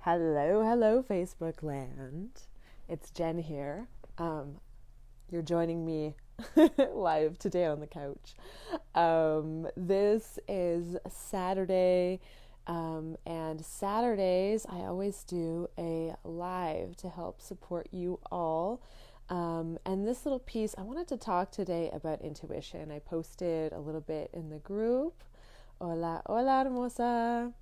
Hello, Facebook land. It's Jen here. You're joining me live today on the couch. This is Saturday, and Saturdays I always do a live to help support you all. And this little piece, I wanted to talk today about intuition. I posted a little bit in the group. Hola, hermosa.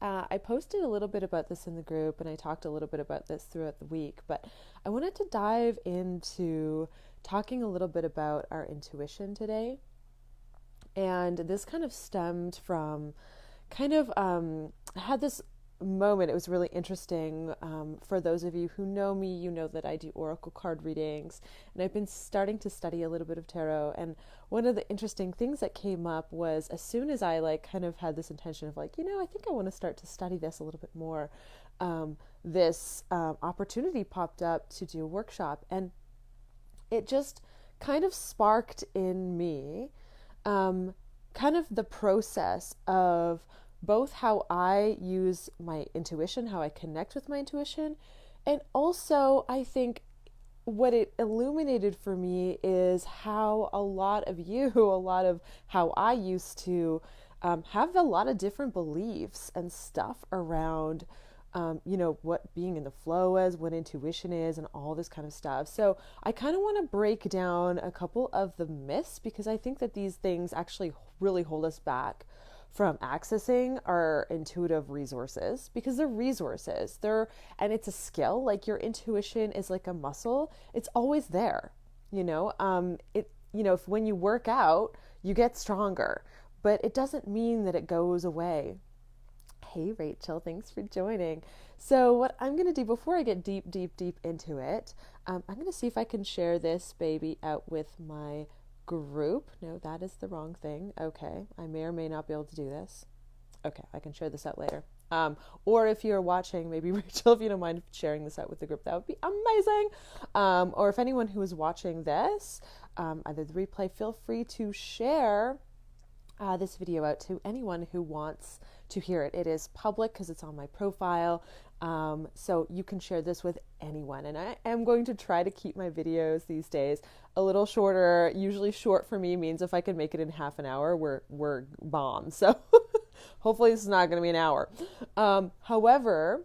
I posted a little bit about this in the group and I talked a little bit about this throughout the week, but I wanted to dive into talking a little bit about our intuition today. And this kind of stemmed from I had this moment. It was really interesting. For those of you who know me, you know that I do oracle card readings, and I've been starting to study a little bit of tarot. And one of the interesting things that came up was as soon as I kind of had this intention of I think I want to start to study this a little bit more. This opportunity popped up to do a workshop, and it just kind of sparked in me kind of the process of both how I use my intuition, how I connect with my intuition, and also I think what it illuminated for me is how a lot of how I used to have a lot of different beliefs and stuff around what being in the flow is, what intuition is, and all this kind of stuff. So I kind of want to break down a couple of the myths because I think that these things actually really hold us back from accessing our intuitive resources, because they're resources. And it's a skill. Like, your intuition is like a muscle. It's always there. If when you work out, you get stronger, but it doesn't mean that it goes away. Hey, Rachel, thanks for joining. So what I'm going to do before I get deep into it, I'm going to see if I can share this baby out with my group. No, that is the wrong thing. Okay, I may or may not be able to do this. Okay, I can share this out later. Or if you're watching, maybe Rachel, if you don't mind sharing this out with the group, that would be amazing. Or if anyone who is watching this, either the replay, feel free to share this video out to anyone who wants to hear it. It is public because it's on my profile, so you can share this with anyone. And I am going to try to keep my videos these days a little shorter. Usually short for me means if I can make it in half an hour, we're bomb. So hopefully this is not going to be an hour. However,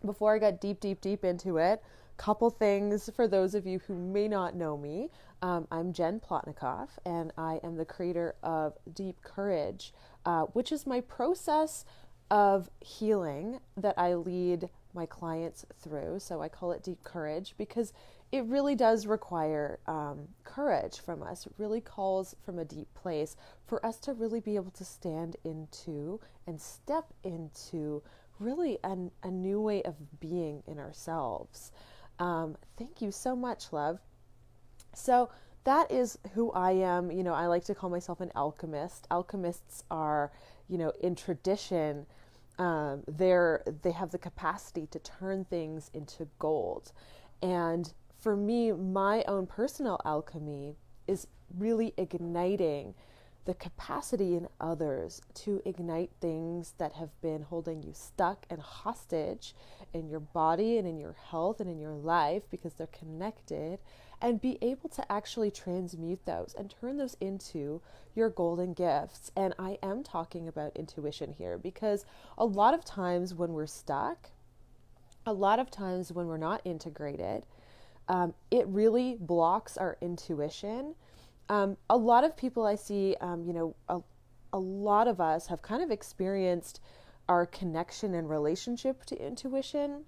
before I got deep into it, couple things for those of you who may not know me. I'm Jen Plotnikoff, and I am the creator of Deep Courage, which is my process of healing that I lead my clients through. So I call it Deep Courage because it really does require courage from us. It really calls from a deep place for us to really be able to stand into and step into really a new way of being in ourselves. Thank you so much, love. So that is who I am. I like to call myself an alchemist. Alchemists are, in tradition, they have the capacity to turn things into gold. And for me, my own personal alchemy is really igniting the capacity in others to ignite things that have been holding you stuck and hostage in your body and in your health and in your life, because they're connected, and be able to actually transmute those and turn those into your golden gifts. And I am talking about intuition here because a lot of times when we're stuck, a lot of times when we're not integrated, it really blocks our intuition. A lot of people I see, a lot of us have kind of experienced our connection and relationship to intuition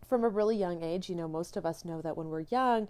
from a really young age. Most of us know that when we're young,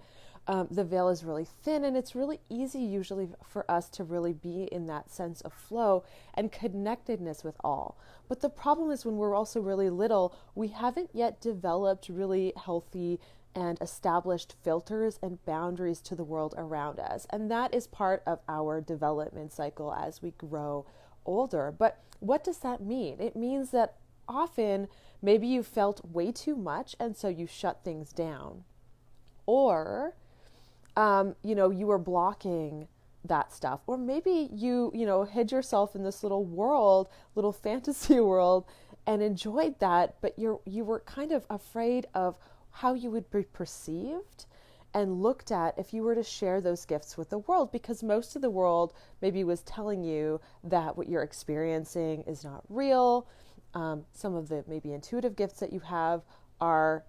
the veil is really thin, and it's really easy usually for us to really be in that sense of flow and connectedness with all. But the problem is when we're also really little, we haven't yet developed really healthy and established filters and boundaries to the world around us. And that is part of our development cycle as we grow older. But what does that mean? It means that often maybe you felt way too much and so you shut things down. Or, you were blocking that stuff. Or maybe you hid yourself in this little fantasy world, and enjoyed that, but you were kind of afraid of how you would be perceived and looked at if you were to share those gifts with the world, because most of the world maybe was telling you that what you're experiencing is not real. Some of the maybe intuitive gifts that you have are,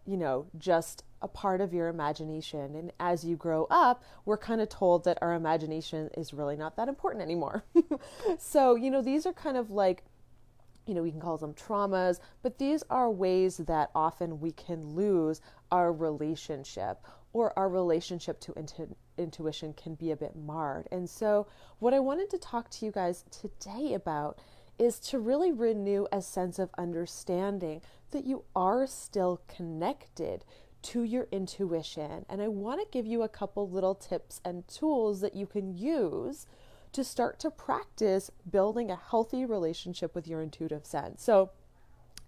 just a part of your imagination. And as you grow up, we're kind of told that our imagination is really not that important anymore. So, these are kind of like, we can call them traumas, but these are ways that often we can lose our relationship, or our relationship to intuition can be a bit marred. And so what I wanted to talk to you guys today about is to really renew a sense of understanding that you are still connected to your intuition. And I want to give you a couple little tips and tools that you can use to start to practice building a healthy relationship with your intuitive sense. So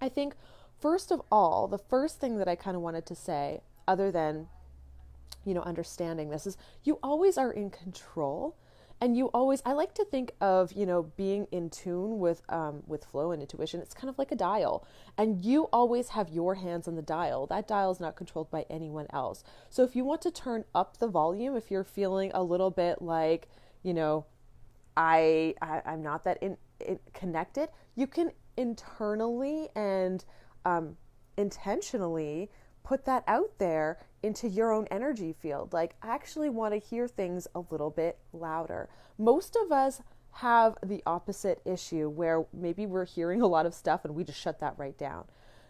I think, first of all, the first thing that I kind of wanted to say, other than, understanding this, is you always are in control. And I like to think of, being in tune with flow and intuition. It's kind of like a dial, and you always have your hands on the dial. That dial is not controlled by anyone else. So if you want to turn up the volume, if you're feeling a little bit like, I'm not that connected, you can internally and intentionally put that out there into your own energy field. Like, I actually want to hear things a little bit louder. Most of us have the opposite issue, where maybe we're hearing a lot of stuff and we just shut that right down.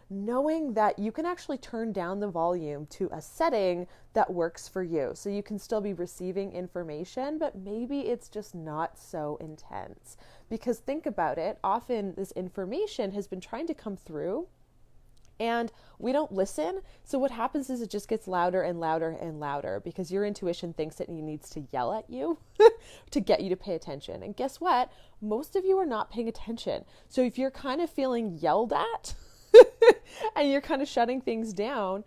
Knowing that you can actually turn down the volume to a setting that works for you. So you can still be receiving information, but maybe it's just not so intense. Because think about it, often this information has been trying to come through and we don't listen. So what happens is it just gets louder and louder and louder, because your intuition thinks that it needs to yell at you to get you to pay attention. And guess what? Most of you are not paying attention. So if you're kind of feeling yelled at and you're kind of shutting things down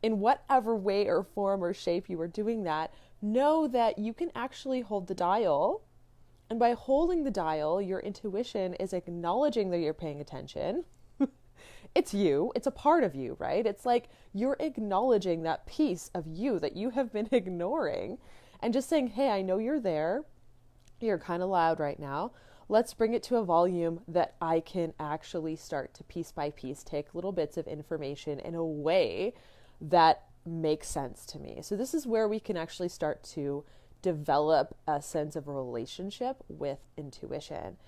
in whatever way or form or shape you are doing that, know that you can actually hold the dial. And by holding the dial, your intuition is acknowledging that you're paying attention. It's you. It's a part of you, right? It's like you're acknowledging that piece of you that you have been ignoring and just saying, hey, I know you're there. You're kind of loud right now. Let's bring it to a volume that I can actually start to piece by piece take little bits of information in a way that makes sense to me. So this is where we can actually start to develop a sense of a relationship with intuition.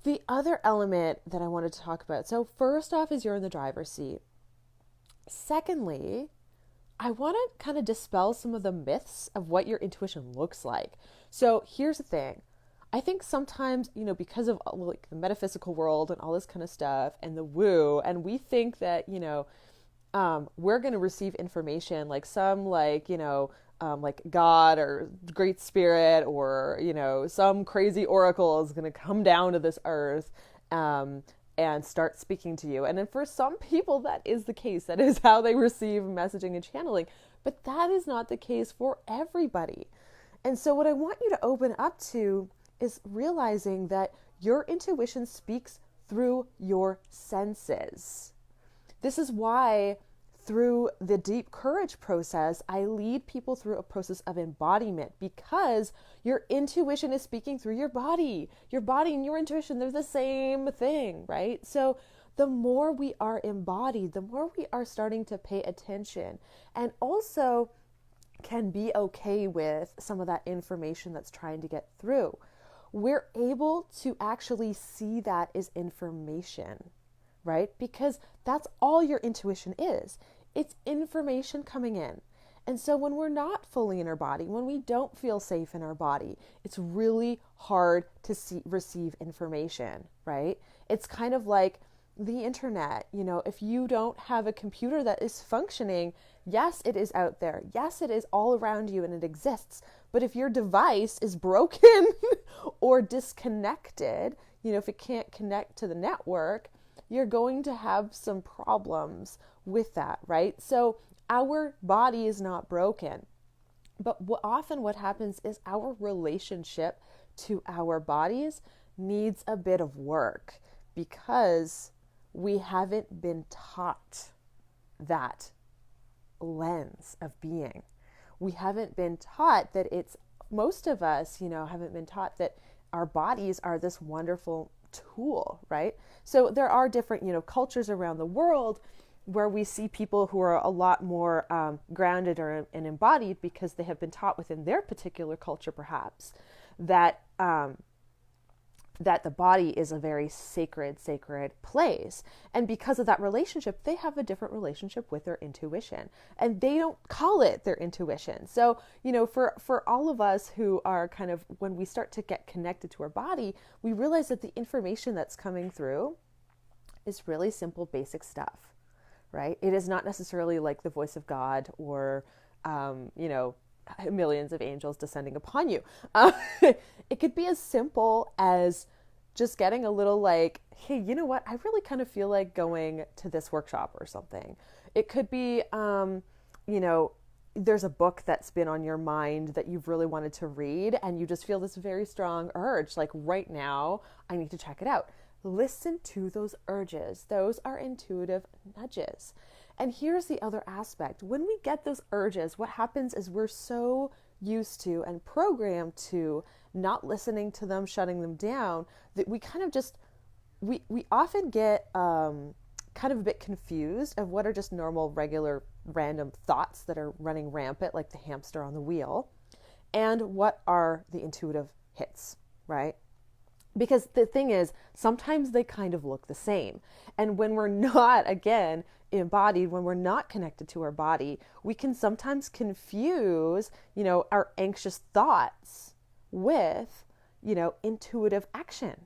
The other element that I wanted to talk about, so first off is you're in the driver's seat. Secondly, I want to kind of dispel some of the myths of what your intuition looks like. So here's the thing. I think sometimes, because of like the metaphysical world and all this kind of stuff and the woo, and we think that, we're going to receive information like some like God or Great Spirit or, some crazy oracle is going to come down to this earth and start speaking to you. And then for some people, that is the case. That is how they receive messaging and channeling. But that is not the case for everybody. And so what I want you to open up to is realizing that your intuition speaks through your senses. This is why through the deep courage process, I lead people through a process of embodiment, because your intuition is speaking through your body. Your body and your intuition, they're the same thing, right? So the more we are embodied, the more we are starting to pay attention and also can be okay with some of that information that's trying to get through. We're able to actually see that as information, right? Because that's all your intuition is. It's information coming in. And so when we're not fully in our body, when we don't feel safe in our body, it's really hard to receive information, right? It's kind of like the internet. If you don't have a computer that is functioning, yes, it is out there. Yes, it is all around you and it exists. But if your device is broken or disconnected, if it can't connect to the network, you're going to have some problems with that, right? So our body is not broken. But often what happens is our relationship to our bodies needs a bit of work, because we haven't been taught that lens of being. We haven't been taught that most of us, haven't been taught that our bodies are this wonderful tool, right? So there are different, cultures around the world where we see people who are a lot more grounded and embodied because they have been taught within their particular culture, perhaps, that that the body is a very sacred place. And because of that relationship, they have a different relationship with their intuition. And they don't call it their intuition. So, for all of us who are kind of, when we start to get connected to our body, we realize that the information that's coming through is really simple, basic stuff, right? It is not necessarily like the voice of God or, millions of angels descending upon you. It could be as simple as just getting a little like, hey, you know what? I really kind of feel like going to this workshop or something. It could be, there's a book that's been on your mind that you've really wanted to read, and you just feel this very strong urge, like right now, I need to check it out. Listen to those urges. Those are intuitive nudges. And here's the other aspect. When we get those urges, what happens is we're so used to and programmed to not listening to them, shutting them down, that we kind of just, we often get kind of a bit confused of what are just normal, regular, random thoughts that are running rampant like the hamster on the wheel, and what are the intuitive hits, right? Because the thing is, sometimes they kind of look the same. And when we're not, again, embodied, when we're not connected to our body, we can sometimes confuse, our anxious thoughts with, intuitive action.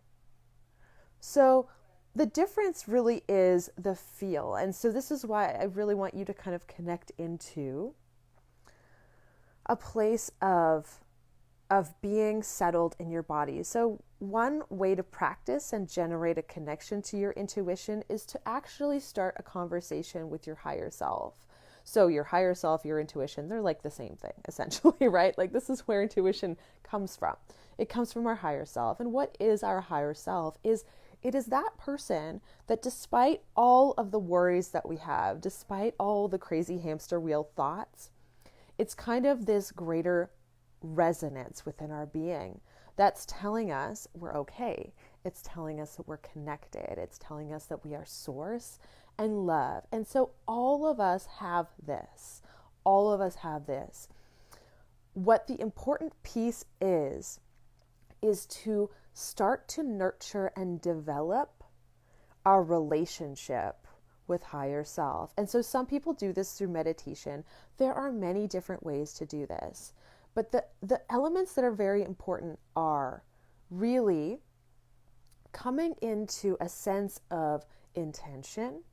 So the difference really is the feel. And so this is why I really want you to kind of connect into a place of being settled in your body. So one way to practice and generate a connection to your intuition is to actually start a conversation with your higher self. So your higher self, your intuition, they're like the same thing, essentially, right? Like this is where intuition comes from. It comes from our higher self. And what is our higher self? It is that person that, despite all of the worries that we have, despite all the crazy hamster wheel thoughts, it's kind of this greater resonance within our being that's telling us we're okay. It's telling us that we're connected. It's telling us that we are source and love. And so all of us have this. All of us have this. What the important piece is to start to nurture and develop our relationship with higher self. And so some people do this through meditation. There are many different ways to do this. But the elements that are very important are really coming into a sense of intention,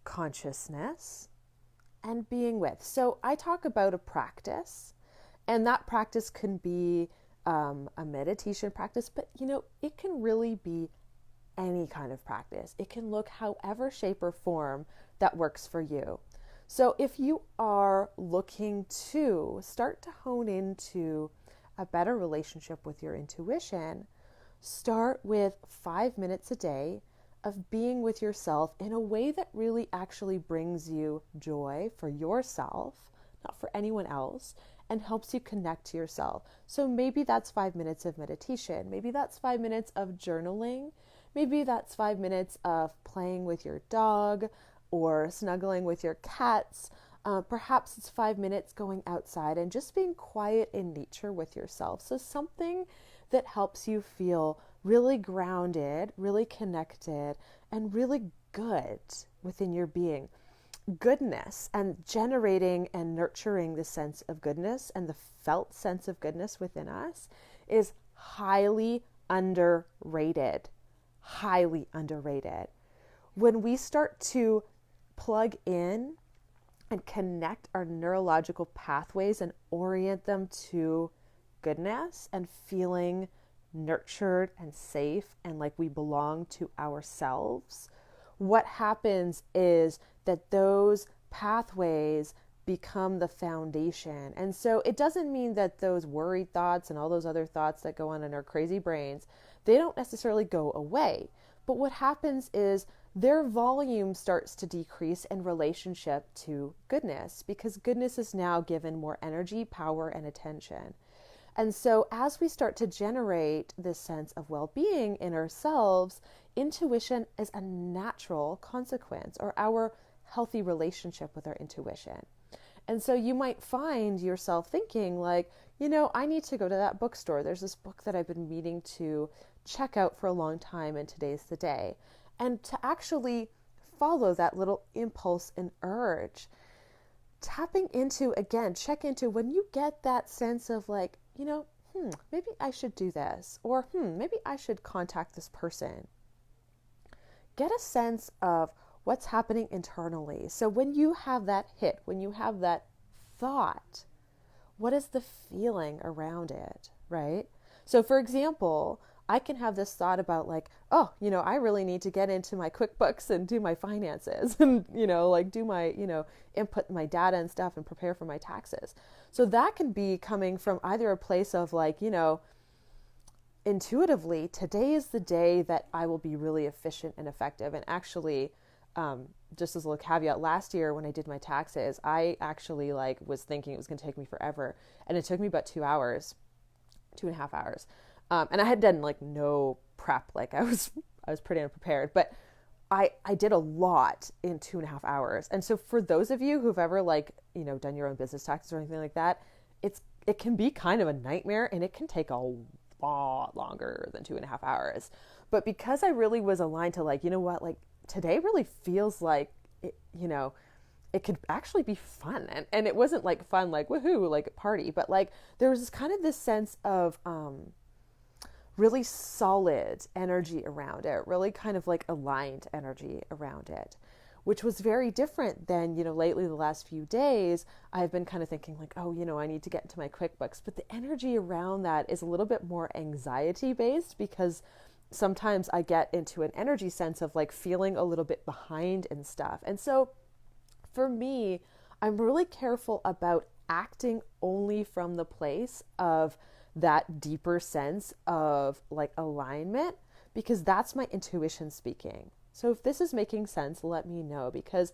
consciousness, and being with. So I talk about a practice, and that practice can be a meditation practice, but it can really be any kind of practice. It can look however shape or form that works for you. So if you are looking to start to hone into a better relationship with your intuition, start with 5 minutes a day of being with yourself in a way that really actually brings you joy for yourself, not for anyone else, and helps you connect to yourself. So maybe that's 5 minutes of meditation. Maybe that's 5 minutes of journaling. Maybe that's 5 minutes of playing with your dog or snuggling with your cats. Perhaps it's 5 minutes going outside and just being quiet in nature with yourself. So something that helps you feel really grounded, really connected, and really good within your being. Goodness and generating and nurturing the sense of goodness and the felt sense of goodness within us is highly underrated. Highly underrated. When we start to plug in and connect our neurological pathways and orient them to goodness and feeling nurtured and safe and like we belong to ourselves, what happens is that those pathways become the foundation. And so it doesn't mean that those worried thoughts and all those other thoughts that go on in our crazy brains, they don't necessarily go away. But what happens is their volume starts to decrease in relationship to goodness, because goodness is now given more energy, power, and attention. And so, as we start to generate this sense of well being in ourselves, intuition is a natural consequence, or our healthy relationship with our intuition. And so, you might find yourself thinking, like, I need to go to that bookstore. There's this book that I've been meaning to check out for a long time, and today's the day. And to actually follow that little impulse and urge, tapping into, again, check into when you get that sense of like, maybe I should do this, or maybe I should contact this person. Get a sense of what's happening internally. So when you have that hit, when you have that thought, what is the feeling around it, right? So for example, I can have this thought about like, oh, I really need to get into my QuickBooks and do my finances and, like do my, input my data and stuff and prepare for my taxes. So that can be coming from either a place of like, intuitively, today is the day that I will be really efficient and effective. And actually, just as a little caveat, last year when I did my taxes, I actually like was thinking it was going to take me forever. And it took me about 2.5 hours. And I had done like no prep, like I was pretty unprepared, but I did a lot in 2.5 hours. And so for those of you who've ever like, done your own business taxes or anything like that, it can be kind of a nightmare, and it can take a lot longer than 2.5 hours. But because I really was aligned to like, like today really feels like it, it could actually be fun. And it wasn't like fun, like woohoo, like a party, but like there was this sense of, really solid energy around it, really kind of like aligned energy around it, which was very different than, lately the last few days, I've been kind of thinking like, oh, I need to get into my QuickBooks. But the energy around that is a little bit more anxiety based, because sometimes I get into an energy sense of like feeling a little bit behind and stuff. And so for me, I'm really careful about acting only from the place of that deeper sense of like alignment, because that's my intuition speaking. So if this is making sense, let me know, because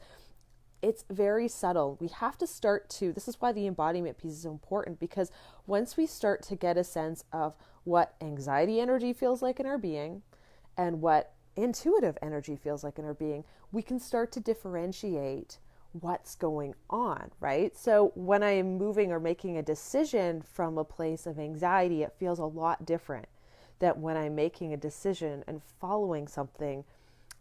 it's very subtle. We have to start to, this is why the embodiment piece is so important, because once we start to get a sense of what anxiety energy feels like in our being and what intuitive energy feels like in our being, we can start to differentiate what's going on, right? So when I am moving or making a decision from a place of anxiety, it feels a lot different than when I'm making a decision and following something,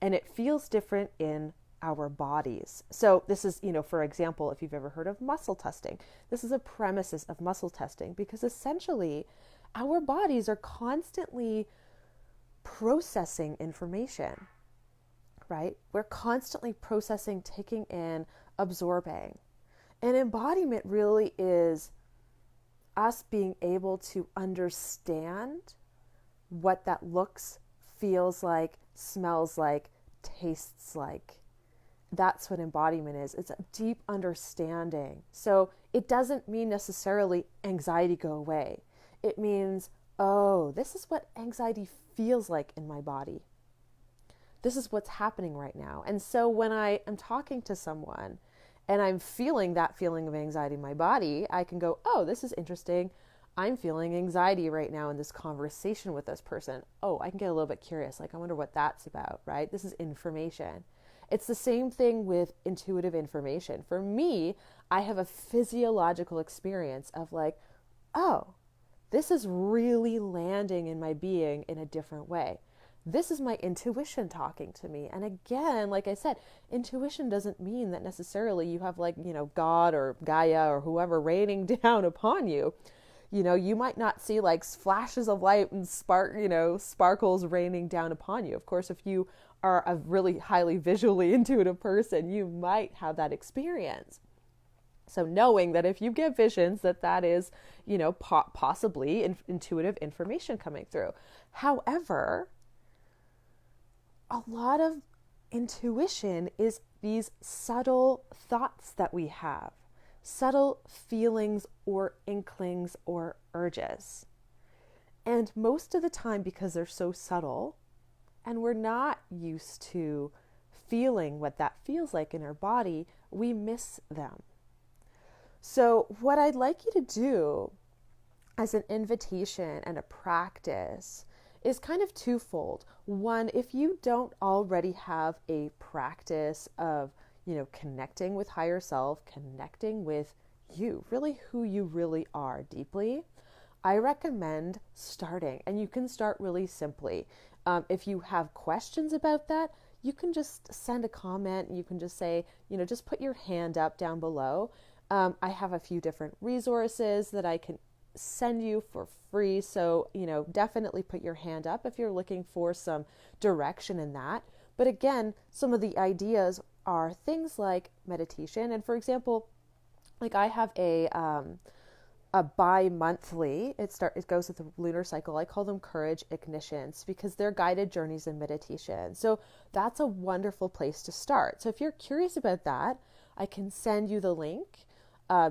and it feels different in our bodies. So this is, for example, if you've ever heard of muscle testing, this is a premises of muscle testing, because essentially our bodies are constantly processing information, right? We're constantly processing, taking in, absorbing. And embodiment really is us being able to understand what that looks, feels like, smells like, tastes like. That's what embodiment is. It's a deep understanding. So it doesn't mean necessarily anxiety go away. It means, oh, this is what anxiety feels like in my body. This is what's happening right now. And so when I am talking to someone and I'm feeling that feeling of anxiety in my body, I can go, oh, this is interesting. I'm feeling anxiety right now in this conversation with this person. Oh, I can get a little bit curious. Like, I wonder what that's about, right? This is information. It's the same thing with intuitive information. For me, I have a physiological experience of like, oh, this is really landing in my being in a different way. This is my intuition talking to me. And again, like I said, intuition doesn't mean that necessarily you have like, God or Gaia or whoever raining down upon you. You might not see like flashes of light and sparkles raining down upon you. Of course, if you are a really highly visually intuitive person, you might have that experience. So knowing that if you get visions, that is, possibly intuitive information coming through. However, a lot of intuition is these subtle thoughts that we have, subtle feelings or inklings or urges. And most of the time, because they're so subtle and we're not used to feeling what that feels like in our body, we miss them. So, what I'd like you to do as an invitation and a practice is kind of twofold. One, if you don't already have a practice of, connecting with higher self, connecting with you, really who you really are deeply, I recommend starting. And you can start really simply. If you have questions about that, you can just send a comment and you can just say, just put your hand up down below. I have a few different resources that I can send you for free. So, definitely put your hand up if you're looking for some direction in that. But again, some of the ideas are things like meditation. And for example, like I have a bi-monthly, it goes with the lunar cycle. I call them courage ignitions because they're guided journeys in meditation. So that's a wonderful place to start. So if you're curious about that, I can send you the link.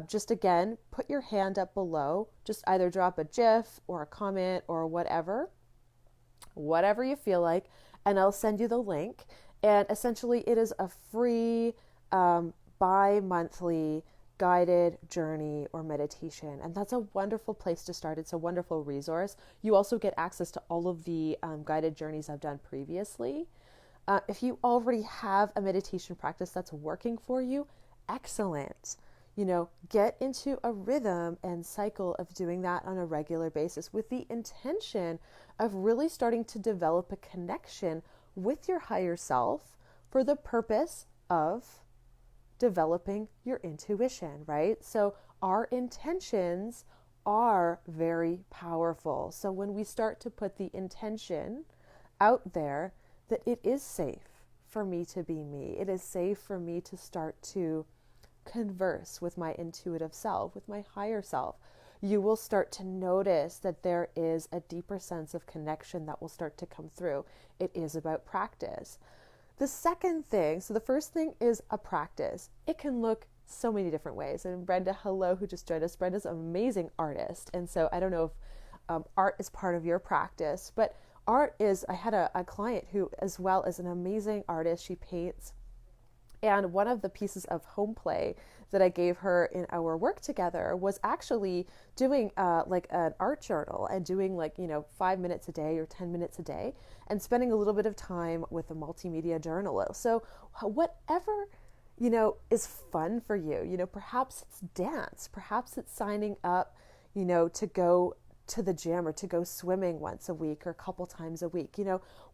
Just again, put your hand up below. Just either drop a GIF or a comment or whatever you feel like, and I'll send you the link. And essentially, it is a free bi-monthly guided journey or meditation. And that's a wonderful place to start. It's a wonderful resource. You also get access to all of the guided journeys I've done previously. If you already have a meditation practice that's working for you, excellent. Get into a rhythm and cycle of doing that on a regular basis with the intention of really starting to develop a connection with your higher self for the purpose of developing your intuition, right? So our intentions are very powerful. So when we start to put the intention out there that it is safe for me to be me, it is safe for me to start to converse with my intuitive self, with my higher self, you will start to notice that there is a deeper sense of connection that will start to come through. It is about practice. The second thing, so the first thing is a practice. It can look so many different ways. And Brenda, hello, who just joined us. Brenda's an amazing artist. And so I don't know if art is part of your practice, but art is, I had a client who, as well as an amazing artist, she paints. And one of the pieces of home play that I gave her in our work together was actually doing like an art journal and doing 5 minutes a day or 10 minutes a day and spending a little bit of time with a multimedia journal. So whatever, is fun for you, perhaps it's dance, perhaps it's signing up, to go to the gym or to go swimming once a week or a couple times a week,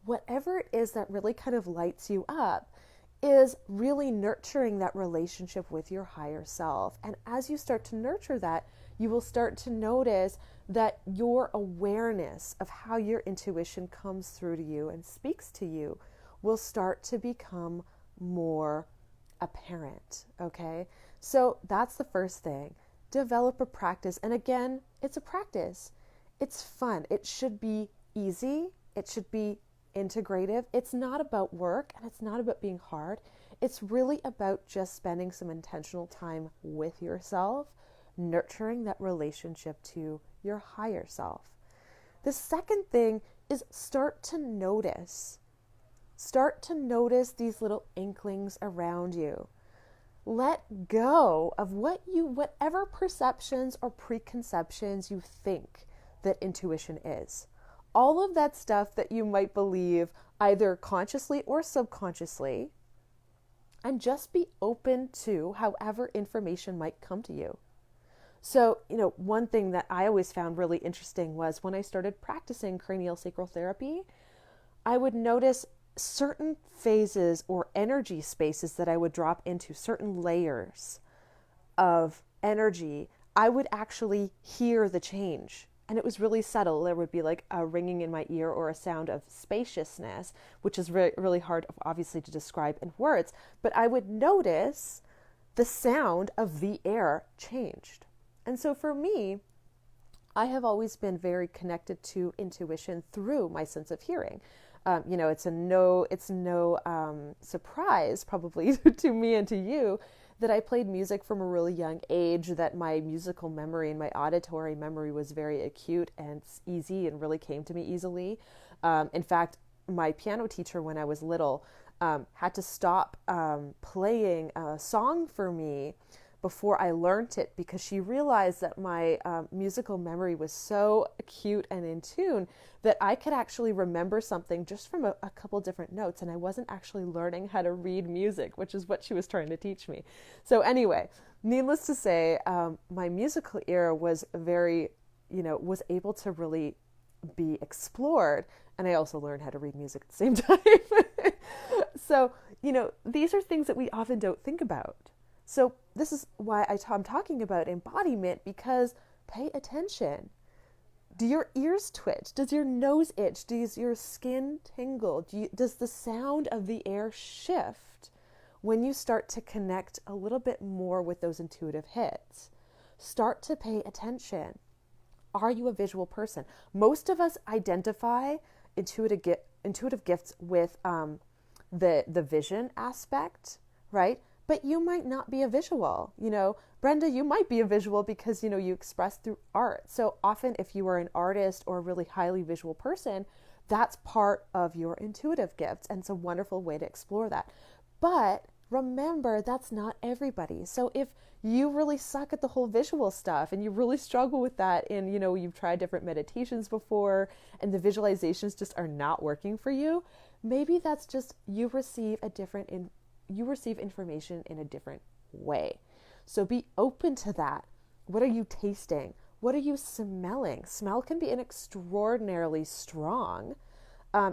whatever it is that really kind of lights you up is really nurturing that relationship with your higher self. And as you start to nurture that, you will start to notice that your awareness of how your intuition comes through to you and speaks to you will start to become more apparent. Okay? So that's the first thing. Develop a practice. And again, it's a practice. It's fun. It should be easy. It should be integrative. It's not about work and it's not about being hard. It's really about just spending some intentional time with yourself, nurturing that relationship to your higher self. The second thing is start to notice. Start to notice these little inklings around you. Let go of whatever perceptions or preconceptions you think that intuition is. All of that stuff that you might believe either consciously or subconsciously, and just be open to however information might come to you. So, one thing that I always found really interesting was when I started practicing cranial sacral therapy, I would notice certain phases or energy spaces that I would drop into, certain layers of energy. I would actually hear the change. And it was really subtle. There would be like a ringing in my ear or a sound of spaciousness, which is really hard, obviously, to describe in words. But I would notice the sound of the air changed. And so for me, I have always been very connected to intuition through my sense of hearing. It's no surprise probably to me and to you that I played music from a really young age, that my musical memory and my auditory memory was very acute and easy and really came to me easily. In fact, my piano teacher when I was little, had to stop playing a song for me before I learned it, because she realized that my musical memory was so acute and in tune that I could actually remember something just from a couple different notes, and I wasn't actually learning how to read music, which is what she was trying to teach me. So anyway, needless to say, my musical ear was very, was able to really be explored, and I also learned how to read music at the same time. So, these are things that we often don't think about. So this is why I'm talking about embodiment, because pay attention. Do your ears twitch? Does your nose itch? Does your skin tingle? Does the sound of the air shift when you start to connect a little bit more with those intuitive hits? Start to pay attention. Are you a visual person? Most of us identify intuitive gifts with the vision aspect, right? But you might not be a visual. Brenda, you might be a visual because, you express through art. So often if you are an artist or a really highly visual person, that's part of your intuitive gifts. And it's a wonderful way to explore that. But remember, that's not everybody. So if you really suck at the whole visual stuff and you really struggle with that, and, you've tried different meditations before and the visualizations just are not working for you, maybe that's just you receive information in a different way. So be open to that. What are you tasting? What are you smelling? Smell can be an extraordinarily strong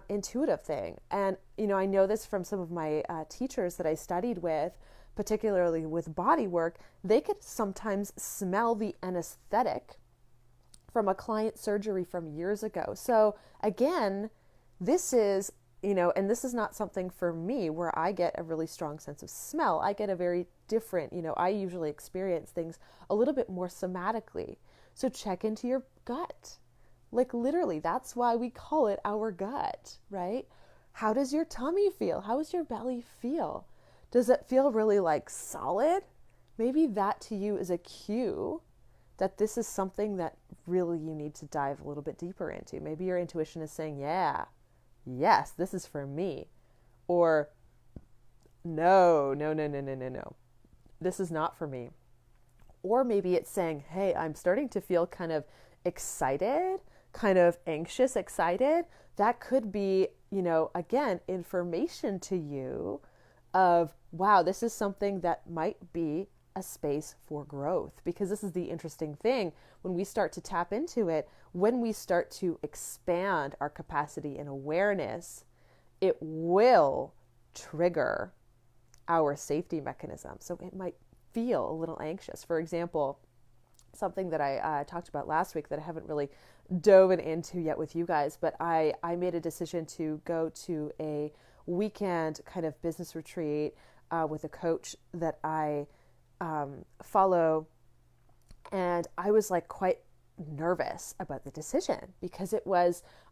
intuitive thing. And, I know this from some of my teachers that I studied with, particularly with body work. They could sometimes smell the anesthetic from a client surgery from years ago. So again, this is, and this is not something for me where I get a really strong sense of smell. I get a very different, I usually experience things a little bit more somatically. So check into your gut. Like literally, that's why we call it our gut, right? How does your tummy feel? How does your belly feel? Does it feel really like solid? Maybe that to you is a cue that this is something that really you need to dive a little bit deeper into. Maybe your intuition is saying, yeah, yes, this is for me. Or no, this is not for me. Or maybe it's saying, hey, I'm starting to feel kind of excited, kind of anxious, excited. That could be, again, information to you of, wow, this is something that might be a space for growth. Because this is the interesting thing. When we start to tap into it, when we start to expand our capacity and awareness, it will trigger our safety mechanism. So it might feel a little anxious. For example, something that I talked about last week that I haven't really dove into yet with you guys, but I made a decision to go to a weekend kind of business retreat with a coach that I follow. And I was like quite nervous about the decision because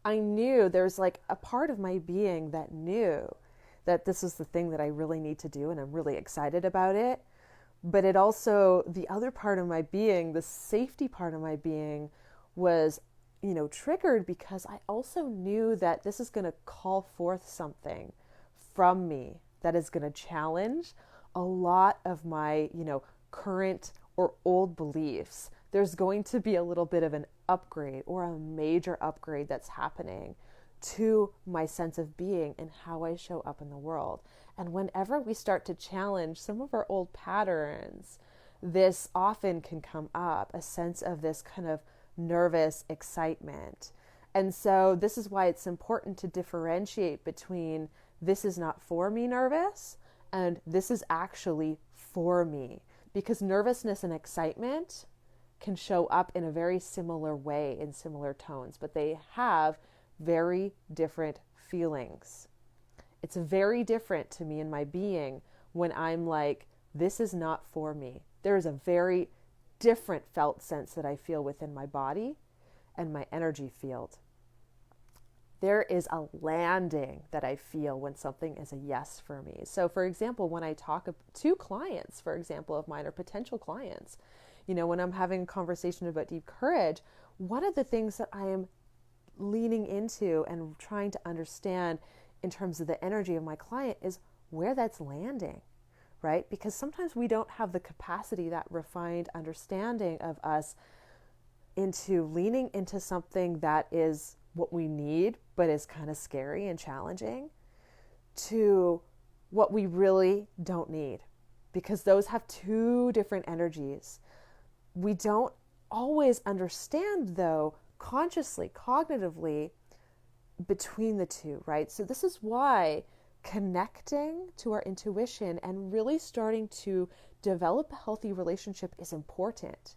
I knew there's like a part of my being that knew that this is the thing that I really need to do and I'm really excited about it. But it also, the other part of my being, the safety part of my being was, triggered because I also knew that this is going to call forth something from me that is going to challenge a lot of my, current or old beliefs. There's going to be a little bit of an upgrade or a major upgrade that's happening to my sense of being and how I show up in the world. And whenever we start to challenge some of our old patterns, this often can come up, a sense of this kind of nervous excitement. And so this is why it's important to differentiate between this is not for me nervous and this is actually for me. Because nervousness and excitement can show up in a very similar way in similar tones, but they have very different feelings. It's very different to me in my being when I'm like, this is not for me. There is a very different felt sense that I feel within my body and my energy field. There is a landing that I feel when something is a yes for me. So for example, when I talk to clients, for example, of mine or potential clients, when I'm having a conversation about deep courage, one of the things that I am leaning into and trying to understand in terms of the energy of my client is where that's landing, right? Because sometimes we don't have the capacity, that refined understanding of us, into leaning into something that is what we need, but is kind of scary and challenging, to what we really don't need, because those have two different energies. We don't always understand, though, consciously, cognitively, between the two, right? So this is why connecting to our intuition and really starting to develop a healthy relationship is important,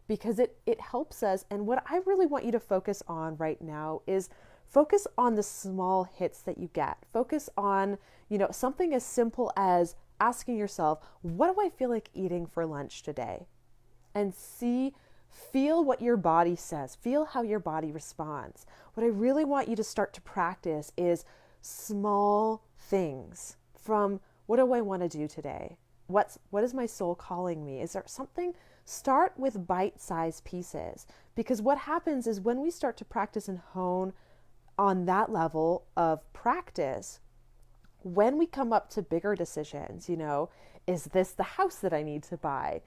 because it helps us. And what I really want you to focus on right now is focus on the small hits that you get. Focus on, something as simple as asking yourself, what do I feel like eating for lunch today? And feel what your body says. Feel how your body responds. What I really want you to start to practice is small things, from what do I want to do today? What is my soul calling me? Is there something? Start with bite-sized pieces, because what happens is when we start to practice and hone on that level of practice, when we come up to bigger decisions, is this the house that I need to buy?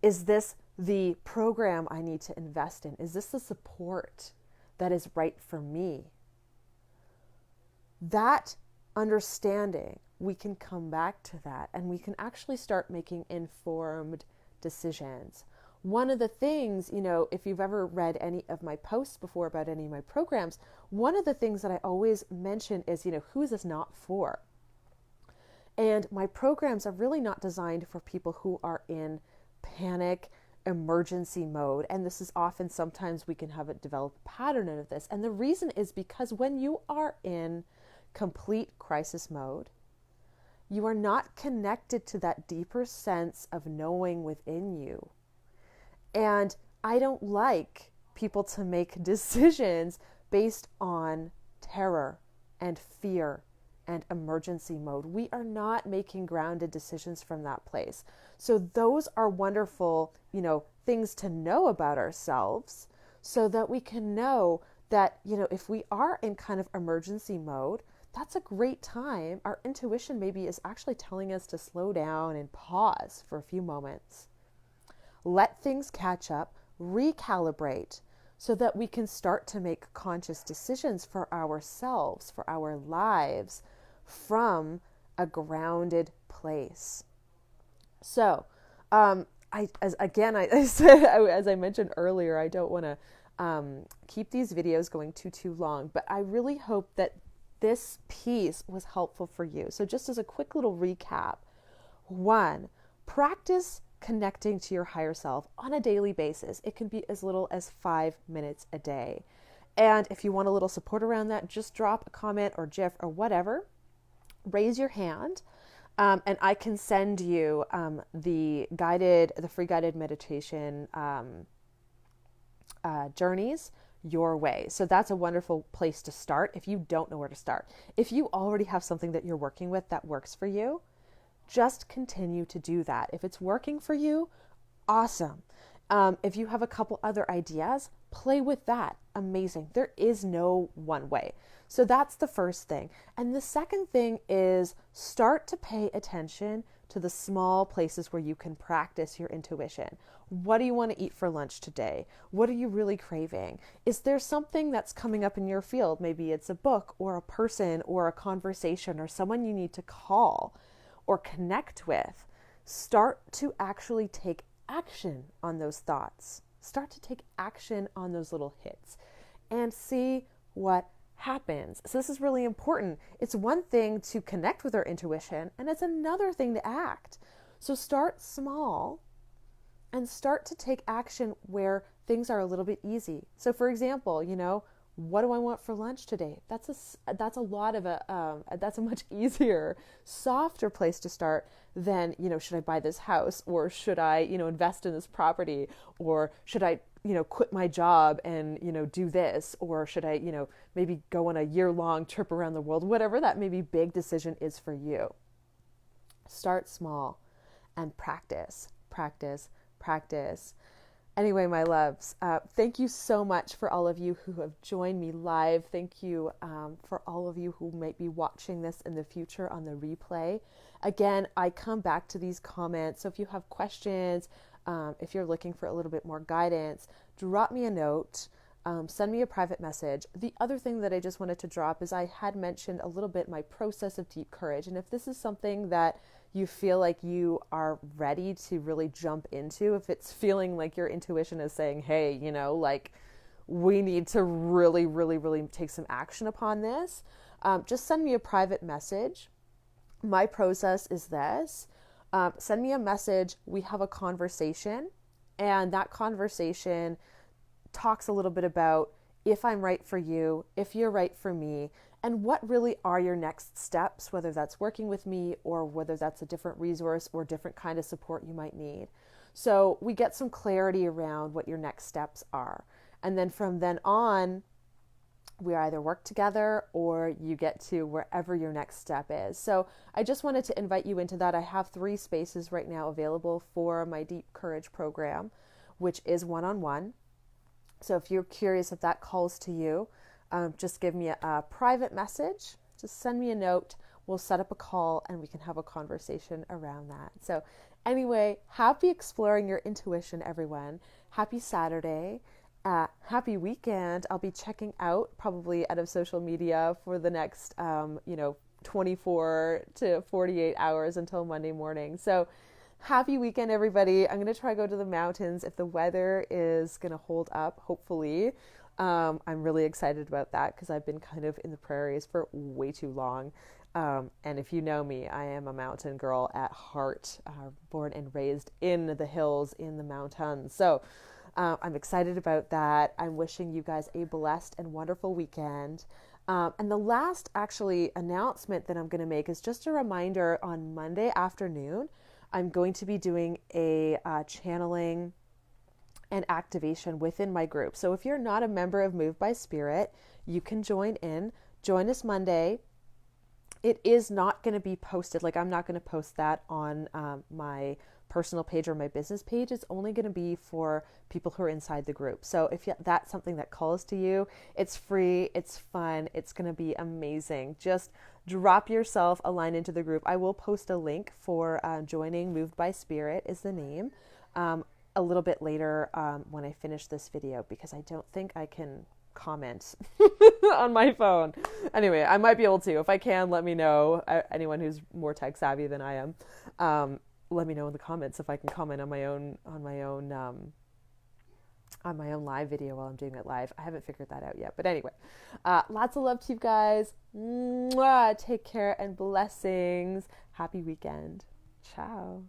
Is this the program I need to invest in? Is this the support that is right for me? That understanding, we can come back to that, and we can actually start making informed decisions. One of the things, if you've ever read any of my posts before about any of my programs, one of the things that I always mention is, who is this not for? And my programs are really not designed for people who are in panic, emergency mode. And this is often, sometimes we can have a developed pattern of this. And the reason is because when you are in complete crisis mode, you are not connected to that deeper sense of knowing within you. And I don't like people to make decisions based on terror and fear and emergency mode. We are not making grounded decisions from that place. So those are wonderful, things to know about ourselves, so that we can know that, if we are in kind of emergency mode, that's a great time. Our intuition maybe is actually telling us to slow down and pause for a few moments. Let things catch up, recalibrate, so that we can start to make conscious decisions for ourselves, for our lives, from a grounded place. So, as I mentioned earlier, I don't want to keep these videos going too long, but I really hope that this piece was helpful for you. So just as a quick little recap, 1, practice connecting to your higher self on a daily basis. It can be as little as 5 minutes a day. And if you want a little support around that, just drop a comment or GIF or whatever, raise your hand, and I can send you the free guided meditation journeys your way. So that's a wonderful place to start if you don't know where to start. If you already have something that you're working with that works for you, just continue to do that. If it's working for you, awesome. If you have a couple other ideas, play with that. Amazing. There is no one way. So that's the first thing. And the second thing is start to pay attention to the small places where you can practice your intuition. What do you want to eat for lunch today? What are you really craving? Is there something that's coming up in your field? Maybe it's a book or a person or a conversation or someone you need to call or connect with. Start to actually take action on those thoughts. Start to take action on those little hits and see what happens. So this is really important. It's one thing to connect with our intuition, and it's another thing to act. So start small and start to take action where things are a little bit easy. So for example, what do I want for lunch today? That's a much easier, softer place to start than, should I buy this house, or should I, invest in this property, or should I, quit my job and, do this, or should I, maybe go on a year-long trip around the world, whatever that maybe big decision is for you. Start small and practice. Anyway, my loves, thank you so much for all of you who have joined me live. Thank you for all of you who might be watching this in the future on the replay. Again, I come back to these comments. So if you have questions, if you're looking for a little bit more guidance, drop me a note. Send me a private message. The other thing that I just wanted to drop is I had mentioned a little bit my process of deep courage. And if this is something that you feel like you are ready to really jump into, if it's feeling like your intuition is saying, hey, like we need to really, really, really take some action upon this, just send me a private message. My process is this. Send me a message. We have a conversation, and that conversation talks a little bit about if I'm right for you, if you're right for me, and what really are your next steps, whether that's working with me or whether that's a different resource or different kind of support you might need. So we get some clarity around what your next steps are. And then from then on, we either work together or you get to wherever your next step is. So I just wanted to invite you into that. I have 3 spaces right now available for my Deep Courage program, which is one-on-one. So if you're curious if that calls to you, just give me a private message. Just send me a note. We'll set up a call and we can have a conversation around that. So anyway, happy exploring your intuition, everyone. Happy Saturday. Happy weekend. I'll be checking out probably out of social media for the next, 24 to 48 hours until Monday morning. So happy weekend, everybody. I'm going to try to go to the mountains if the weather is going to hold up, hopefully. I'm really excited about that because I've been kind of in the prairies for way too long. And if you know me, I am a mountain girl at heart, born and raised in the hills, in the mountains. So I'm excited about that. I'm wishing you guys a blessed and wonderful weekend. And the last actually announcement that I'm going to make is just a reminder. On Monday afternoon, I'm going to be doing a channeling and activation within my group. So if you're not a member of Moved by Spirit, you can join in. Join us Monday. It is not going to be posted. Like, I'm not going to post that on my personal page or my business page. It's only going to be for people who are inside the group. So if that's something that calls to you, it's free, it's fun, it's going to be amazing. Just drop yourself a line into the group. I will post a link for joining Moved by Spirit is the name a little bit later when I finish this video, because I don't think I can comment on my phone. Anyway, I might be able to. If I can, let me know. Anyone who's more tech savvy than I am, let me know in the comments if I can comment on my own live video while I'm doing it live. I haven't figured that out yet. But anyway, lots of love to you guys. Mwah! Take care and blessings. Happy weekend. Ciao.